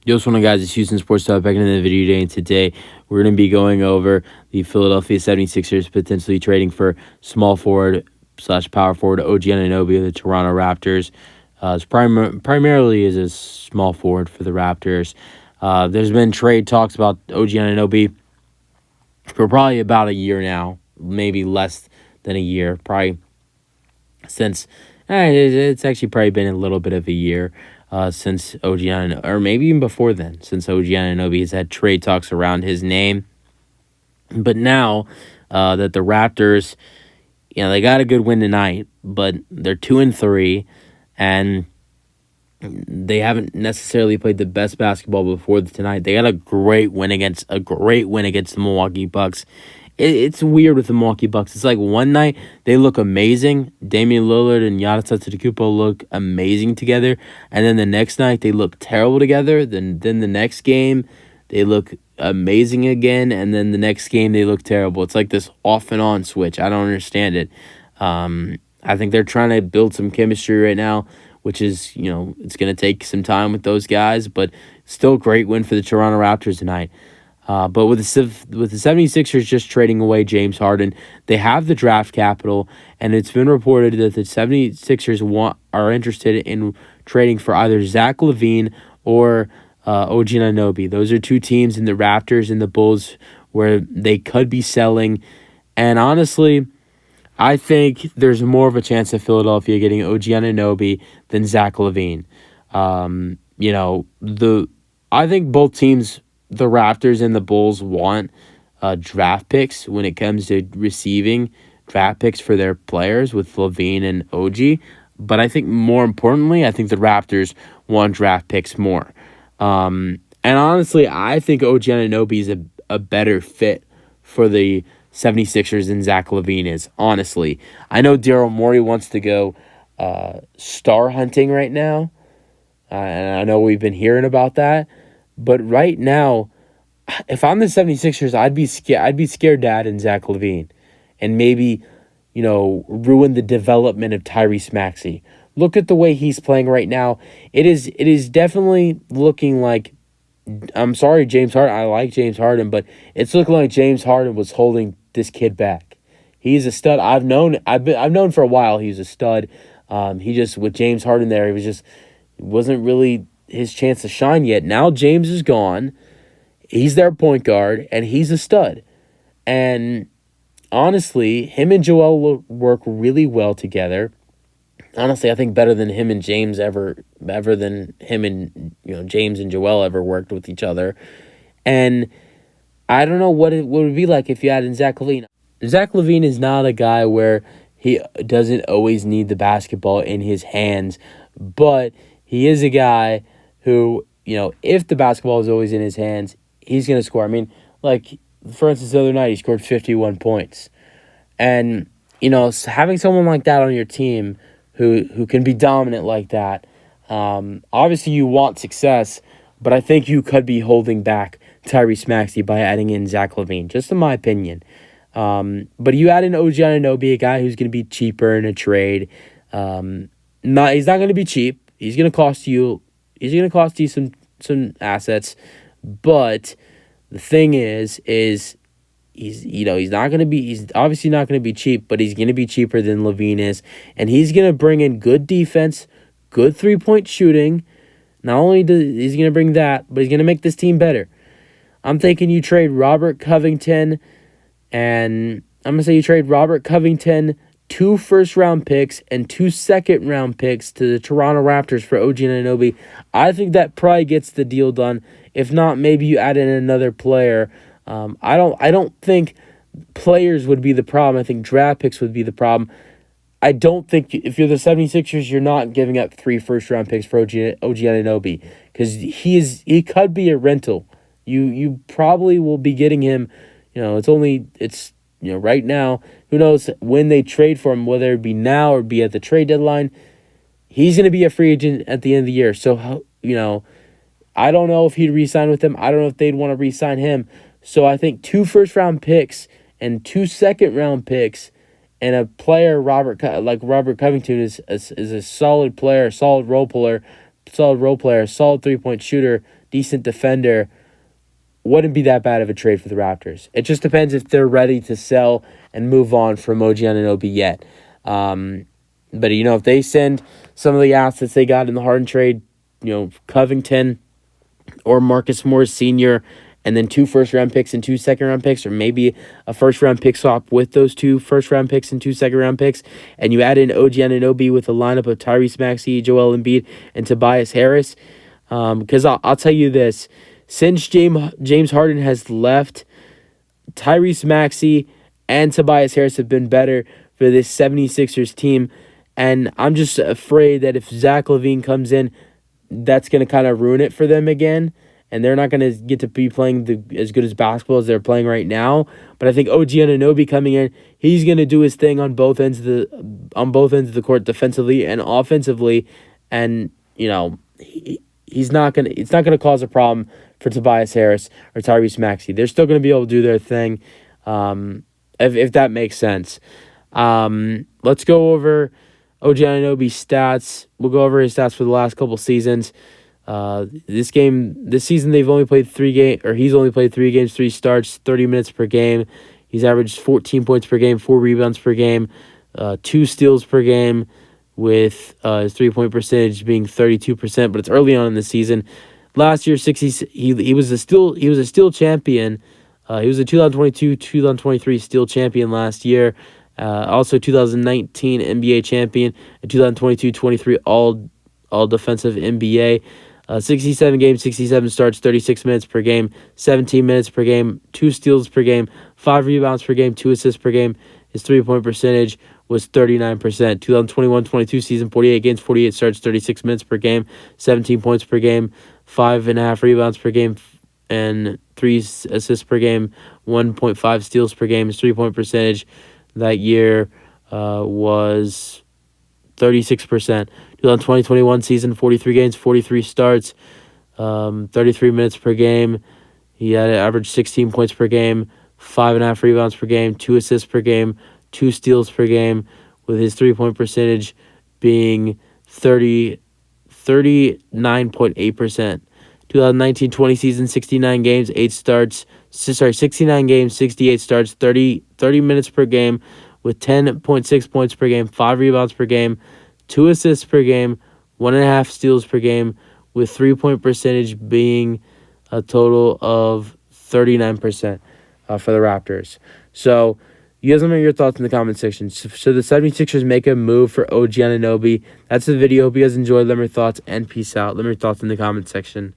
Yo, what's going on, guys? It's Houston Sports Talk back into the video today, and today we're going to be going over the Philadelphia 76ers potentially trading for small forward / power forward OG Anunoby of the Toronto Raptors. It's primarily is a small forward for the Raptors. There's been trade talks about OG Anunoby for probably about a year now, maybe less than a year, probably since it's actually probably been a little bit of a year since OG Anunoby, or maybe even before then, since OG Anunoby has had trade talks around his name. But now that the Raptors, they got a good win tonight, but they're 2-3, and they haven't necessarily played the best basketball before tonight. They got a great win against the Milwaukee Bucks. It's weird with the Milwaukee Bucks. It's like one night they look amazing. Damian Lillard and Giannis Antetokounmpo look amazing together, and then the next night they look terrible together. Then the next game they look amazing again, and then the next game they look terrible. It's like this off and on switch. I don't understand it. I think they're trying to build some chemistry right now, which is, it's going to take some time with those guys, but still a great win for the Toronto Raptors tonight. But with the 76ers just trading away James Harden, they have the draft capital, and it's been reported that the 76ers are interested in trading for either Zach LaVine or OG Anunoby. Those are two teams in the Raptors and the Bulls where they could be selling. And honestly, I think there's more of a chance of Philadelphia getting OG Anunoby than Zach LaVine. I think both teams, the Raptors and the Bulls, want draft picks when it comes to receiving draft picks for their players with LaVine and OG. But I think more importantly, I think the Raptors want draft picks more. And honestly, I think OG Anunoby is a better fit for the 76ers than Zach LaVine is, honestly. I know Daryl Morey wants to go star hunting right now, and I know we've been hearing about that. But right now, if I'm the 76ers, I'd be scared to add in Zach LaVine and maybe, ruin the development of Tyrese Maxey. Look at the way he's playing right now. It is definitely looking like, I'm sorry, James Harden. I like James Harden, but it's looking like James Harden was holding this kid back. He's a stud. I've known for a while he's a stud. He just, with James Harden there, it wasn't really his chance to shine yet. Now James is gone. He's their point guard, and he's a stud. And honestly, him and Joel work really well together. Honestly, I think better than him and James ever than him and James and Joel ever worked with each other. And I don't know what it would be like if you added Zach LaVine. Zach LaVine is not a guy where he doesn't always need the basketball in his hands, but he is a guy who, if the basketball is always in his hands, he's going to score. I mean, like, for instance, the other night he scored 51 points. And, having someone like that on your team who can be dominant like that, obviously you want success, but I think you could be holding back Tyrese Maxey by adding in Zach LaVine, just in my opinion. But you add in OG Anunoby, a guy who's going to be cheaper in a trade. He's not going to be cheap. He's going to cost you some assets. But the thing is he's obviously not going to be cheap, but he's going to be cheaper than LaVine is, and he's going to bring in good defense, good 3-point shooting. Not only he's going to bring that, but he's going to make this team better. I'm thinking you trade Robert Covington, and I'm going to say you trade Robert Covington, 2 first-round picks and 2 second-round picks to the Toronto Raptors for OG Anunoby. I think that probably gets the deal done. If not, maybe you add in another player. I don't think players would be the problem. I think draft picks would be the problem. I don't think if you're the 76ers, you're not giving up 3 first-round picks for OG Anunoby, because he could be a rental. You probably will be getting him. Right now, who knows when they trade for him, whether it be now or be at the trade deadline. He's going to be a free agent at the end of the year. So, I don't know if he'd re-sign with them. I don't know if they'd want to re-sign him. So I think 2 first-round picks and 2 second-round picks and a player like Robert Covington is a solid player, solid role player, solid 3-point shooter, decent defender, wouldn't be that bad of a trade for the Raptors. It just depends if they're ready to sell and move on from OG Anunoby yet. But, if they send some of the assets they got in the Harden trade, Covington or Marcus Morris Sr., and then 2 first-round picks and 2 second-round picks, or maybe a first-round pick swap with those 2 first-round picks and 2 second-round picks, and you add in OG Anunoby with a lineup of Tyrese Maxey, Joel Embiid, and Tobias Harris. Because I'll tell you this, since James Harden has left, Tyrese Maxey and Tobias Harris have been better for this 76ers team, and I'm just afraid that if Zach LaVine comes in, that's going to kind of ruin it for them again, and they're not going to get to be playing as good as basketball as they're playing right now. But I think OG Anunoby coming in, he's going to do his thing on both ends of the court, defensively and offensively, and it's not going to cause a problem for Tobias Harris or Tyrese Maxey. They're still going to be able to do their thing, if that makes sense. Let's go over OG Anunoby's stats. We'll go over his stats for the last couple seasons. This season he's only played 3 games, 3 starts, 30 minutes per game. He's averaged 14 points per game, 4 rebounds per game, 2 steals per game, with his 3-point percentage being 32%. But it's early on in the season. Last year, he was a steal champion. He was a 2022-2023 steal champion last year. Also 2019 NBA champion and 2022-23 all defensive NBA. 67 games, 67 starts, 36 minutes per game, 17 minutes per game, 2 steals per game, 5 rebounds per game, 2 assists per game. His 3-point percentage was 39%. 2021-22 season, 48 games, 48 starts, 36 minutes per game, 17 points per game, 5.5 rebounds per game, and 3 assists per game, 1.5 steals per game. His 3-point percentage that year was 36%. 2020-21 season, 43 games, 43 starts, 33 minutes per game. He had an average 16 points per game, 5.5 rebounds per game, 2 assists per game, 2 steals per game, with his 3-point percentage being 39.8%. 2019-20 season, 69 games, 69 games, 68 starts, 30 minutes per game, with 10.6 points per game, 5 rebounds per game, 2 assists per game, 1.5 steals per game, with 3-point percentage being a total of 39% for the Raptors. So, you guys let me know your thoughts in the comment section. So the 76ers make a move for OG Anunoby. That's the video. Hope you guys enjoyed. Let me know your thoughts, and peace out. Let me know your thoughts in the comment section.